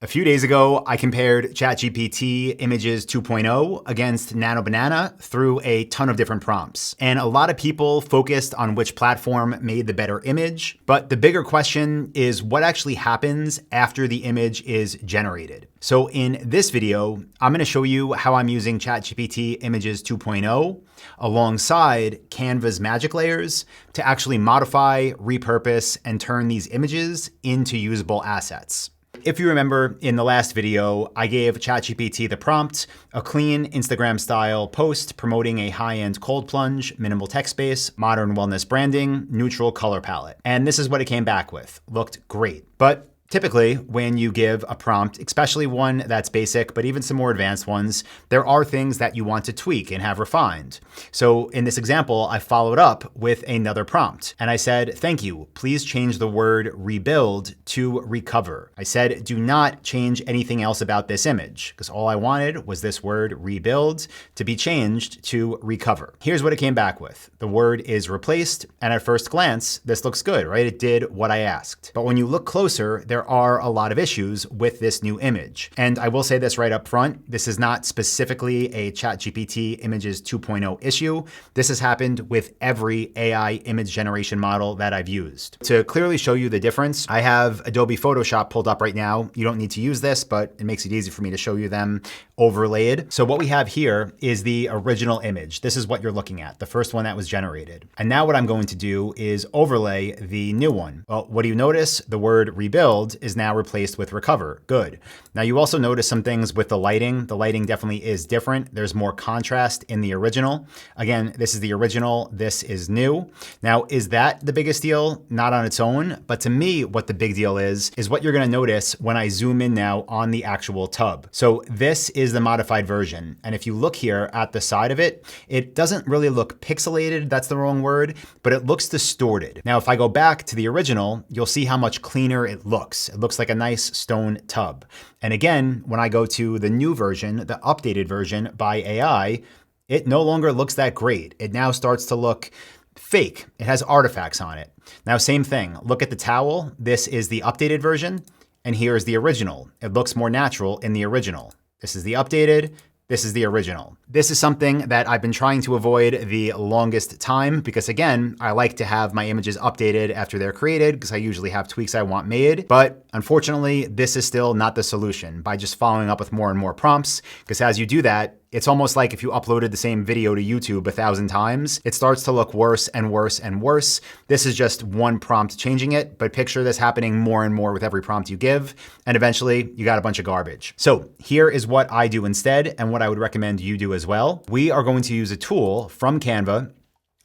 A few days ago, I compared ChatGPT Images 2.0 against Nano Banana through a ton of different prompts. And a lot of people focused on which platform made the better image. But the bigger question is what actually happens after the image is generated. So in this video, I'm going to show you how I'm using ChatGPT Images 2.0 alongside Canva's Magic Layers to actually modify, repurpose, and turn these images into usable assets. If you remember in the last video, I gave ChatGPT the prompt, a clean Instagram style post promoting a high-end cold plunge, minimal tech space, modern wellness branding, neutral color palette. And this is what it came back with. Looked great. But typically, when you give a prompt, especially one that's basic, but even some more advanced ones, there are things that you want to tweak and have refined. So in this example, I followed up with another prompt and I said, thank you, please change the word rebuild to recover. I said, do not change anything else about this image because all I wanted was this word rebuild to be changed to recover. Here's what it came back with. The word is replaced. And at first glance, this looks good, right? It did what I asked. But when you look closer, there are a lot of issues with this new image. And I will say this right up front, this is not specifically a ChatGPT Images 2.0 issue. This has happened with every AI image generation model that I've used. To clearly show you the difference, I have Adobe Photoshop pulled up right now. You don't need to use this, but it makes it easy for me to show you them overlaid. So what we have here is the original image. This is what you're looking at, the first one that was generated. And now what I'm going to do is overlay the new one. Well, what do you notice? The word rebuild is now replaced with recover. Good. Now you also notice some things with the lighting. The lighting definitely is different. There's more contrast in the original. Again, this is the original. This is new. Now, is that the biggest deal? Not on its own, but to me, what the big deal is what you're going to notice when I zoom in now on the actual tub. So this is the modified version. And if you look here at the side of it, it doesn't really look pixelated. That's the wrong word, but it looks distorted. Now, if I go back to the original, you'll see how much cleaner it looks. It looks like a nice stone tub. And again, when I go to the new version, the updated version by AI, it no longer looks that great. It now starts to look fake. It has artifacts on it. Now, same thing. Look at the towel. This is the updated version, and here is the original. It looks more natural in the original. This is the updated. This is the original. This is something that I've been trying to avoid the longest time because again, I like to have my images updated after they're created because I usually have tweaks I want made. But unfortunately, this is still not the solution by just following up with more and more prompts because as you do that, it's almost like if you uploaded the same video to YouTube 1,000 times, it starts to look worse and worse and worse. This is just one prompt changing it, but picture this happening more and more with every prompt you give, and eventually you got a bunch of garbage. So here is what I do instead, and what I would recommend you do as well. We are going to use a tool from Canva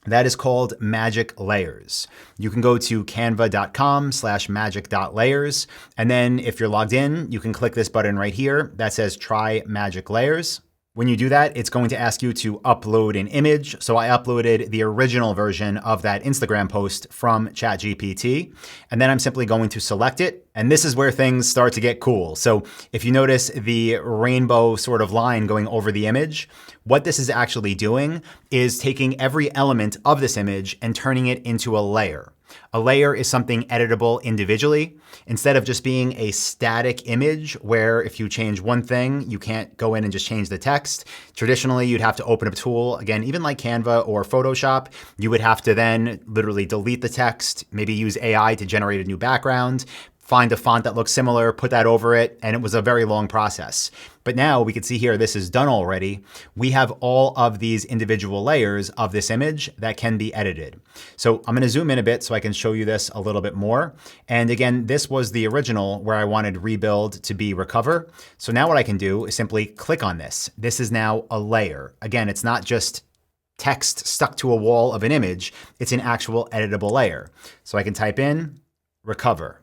that is called Magic Layers. You can go to canva.com/magic.layers. And then if you're logged in, you can click this button right here that says try Magic Layers. When you do that, it's going to ask you to upload an image. So I uploaded the original version of that Instagram post from ChatGPT, and then I'm simply going to select it. And this is where things start to get cool. So if you notice the rainbow sort of line going over the image, what this is actually doing is taking every element of this image and turning it into a layer. A layer is something editable individually instead of just being a static image where if you change one thing, you can't go in and just change the text. Traditionally, you'd have to open up a tool, again, even like Canva or Photoshop, you would have to then literally delete the text, maybe use AI to generate a new background, find a font that looks similar, put that over it, and it was a very long process. But now we can see here, this is done already. We have all of these individual layers of this image that can be edited. So I'm gonna zoom in a bit so I can show you this a little bit more. And again, this was the original where I wanted rebuild to be recover. So now what I can do is simply click on this. This is now a layer. Again, it's not just text stuck to a wall of an image, it's an actual editable layer. So I can type in recover,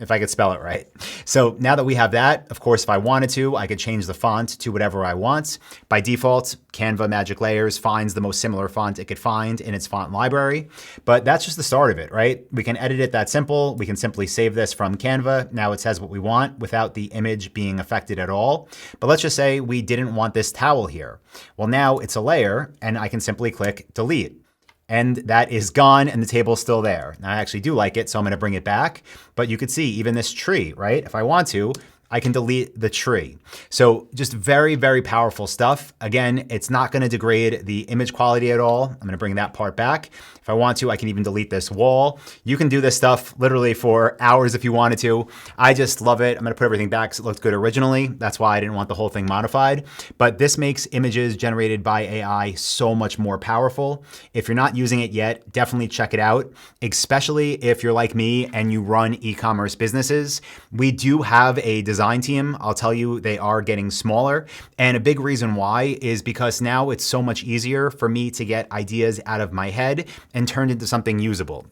if I could spell it right. So now that we have that, of course, if I wanted to, I could change the font to whatever I want. By default, Canva Magic Layers finds the most similar font it could find in its font library. But that's just the start of it, right? We can edit it that simple. We can simply save this from Canva. Now it says what we want without the image being affected at all. But let's just say we didn't want this towel here. Well, now it's a layer and I can simply click delete. and that is gone and the table's still there. Now I actually do like it, so I'm gonna bring it back, but you could see even this tree, right? If I want to, I can delete the tree. So just very, very powerful stuff. Again, it's not going to degrade the image quality at all. I'm going to bring that part back. If I want to, I can even delete this wall. You can do this stuff literally for hours if you wanted to. I just love it. I'm going to put everything back so it looked good originally. That's why I didn't want the whole thing modified. But this makes images generated by AI so much more powerful. If you're not using it yet, definitely check it out, especially if you're like me and you run e-commerce businesses. We do have a design team. I'll tell you, they are getting smaller. And a big reason why is because now it's so much easier for me to get ideas out of my head and turned into something usable.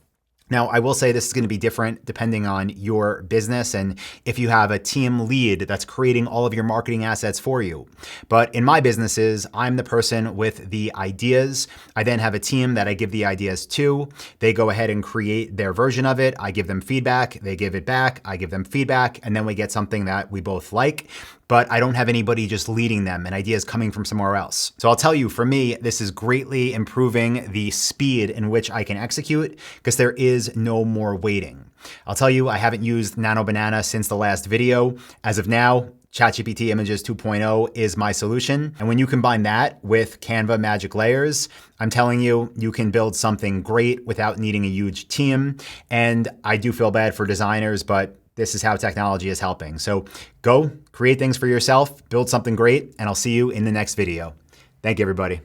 Now, I will say this is going to be different depending on your business and if you have a team lead that's creating all of your marketing assets for you. But in my businesses, I'm the person with the ideas. I then have a team that I give the ideas to. They go ahead and create their version of it. I give them feedback. They give it back. I give them feedback. And then we get something that we both like. But I don't have anybody just leading them and ideas coming from somewhere else. So I'll tell you, for me, this is greatly improving the speed in which I can execute because there is no more waiting. I'll tell you, I haven't used Nano Banana since the last video. As of now, ChatGPT Images 2.0 is my solution. And when you combine that with Canva Magic Layers, I'm telling you, you can build something great without needing a huge team. And I do feel bad for designers, but this is how technology is helping. So go create things for yourself, build something great, and I'll see you in the next video. Thank you, everybody.